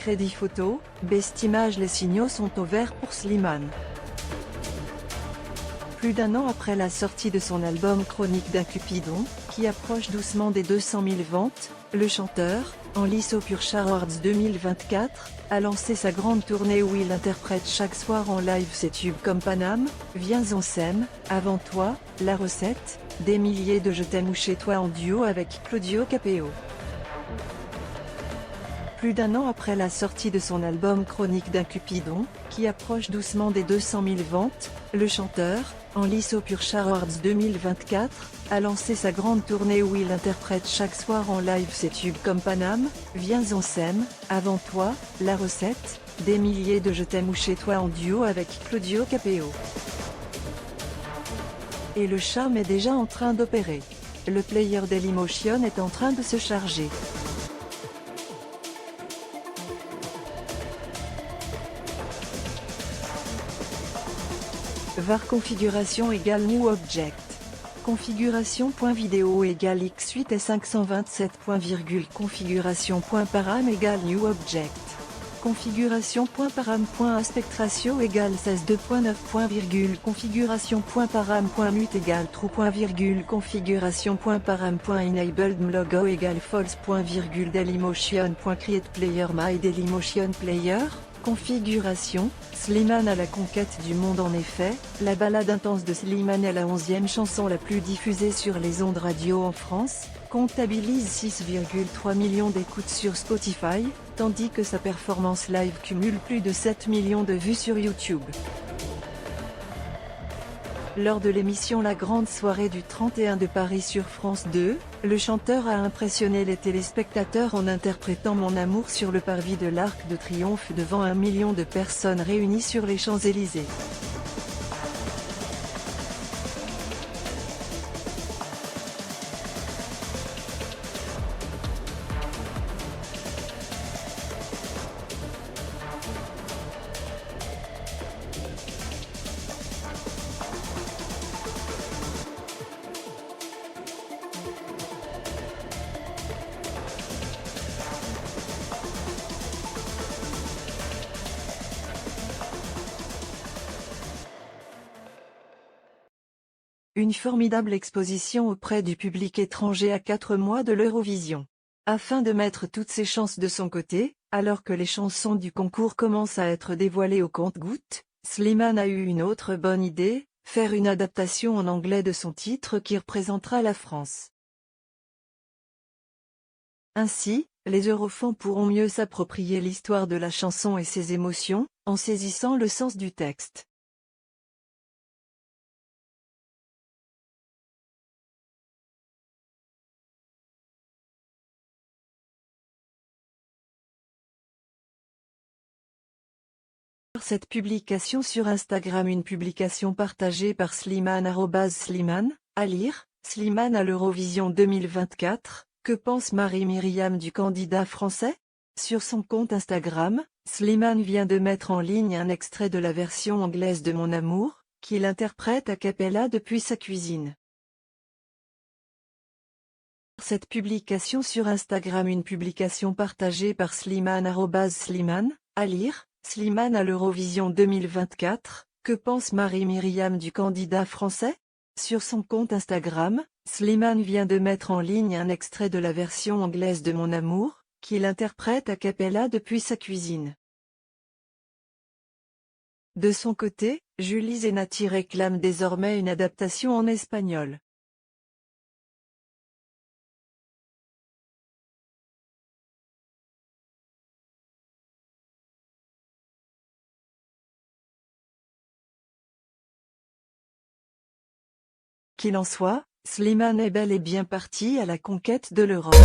Crédit photo, Best Image. Les signaux sont au vert pour Slimane. Plus d'un an après la sortie de son album Chronique d'un Cupidon, qui approche doucement des 200 000 ventes, le chanteur, en lice au Purchase Awards 2024, a lancé sa grande tournée où il interprète chaque soir en live ses tubes comme Paname, Viens on s'aime, Avant toi, La recette, des milliers de Je t'aime ou Chez toi en duo avec Claudio Capéo. Plus d'un an après la sortie de son album Chronique d'un Cupidon, qui approche doucement des 200 000 ventes, le chanteur, en lice au Purchase Awards 2024, a lancé sa grande tournée où il interprète chaque soir en live ses tubes comme Paname, Viens on s'aime, Avant toi, La recette, des milliers de Je t'aime ou Chez toi en duo avec Claudio Capéo. Et le charme est déjà en train d'opérer. Le player Dailymotion est en train de se charger. var configuration égale new object. Configuration.video égale x8 et 527. Configuration.param égale new object. Configuration.param.aspect ratio égale 16:2.9. Configuration.param.mute égale true. Configuration.param.enabled logo égale false. Dailymotion.create player my Dailymotion player. Configuration, Slimane à la conquête du monde. En effet, la balade intense de Slimane est la 11e chanson la plus diffusée sur les ondes radio en France, comptabilise 6,3 millions d'écoutes sur Spotify, tandis que sa performance live cumule plus de 7 millions de vues sur YouTube. Lors de l'émission La Grande Soirée du 31 de Paris sur France 2, le chanteur a impressionné les téléspectateurs en interprétant Mon amour sur le parvis de l'Arc de Triomphe devant 1 million de personnes réunies sur les Champs-Élysées. Une formidable exposition auprès du public étranger à 4 mois de l'Eurovision. Afin de mettre toutes ses chances de son côté, alors que les chansons du concours commencent à être dévoilées au compte-gouttes, Slimane a eu une autre bonne idée, faire une adaptation en anglais de son titre qui représentera la France. Ainsi, les Eurofans pourront mieux s'approprier l'histoire de la chanson et ses émotions, en saisissant le sens du texte. Cette publication sur Instagram. Une publication partagée par Slimane @Slimane, à lire, Slimane à l'Eurovision 2024, que pense Marie-Myriam du candidat français? Sur son compte Instagram, Slimane vient de mettre en ligne un extrait de la version anglaise de Mon amour, qu'il interprète a cappella depuis sa cuisine. Cette publication sur Instagram. Une publication partagée par Slimane @Slimane, à lire, Slimane à l'Eurovision 2024, que pense Marie-Myriam du candidat français? Sur son compte Instagram, Slimane vient de mettre en ligne un extrait de la version anglaise de Mon amour, qu'il interprète a cappella depuis sa cuisine. De son côté, Julie Zenati réclame désormais une adaptation en espagnol. Qu'il en soit, Slimane est bel et bien parti à la conquête de l'Europe.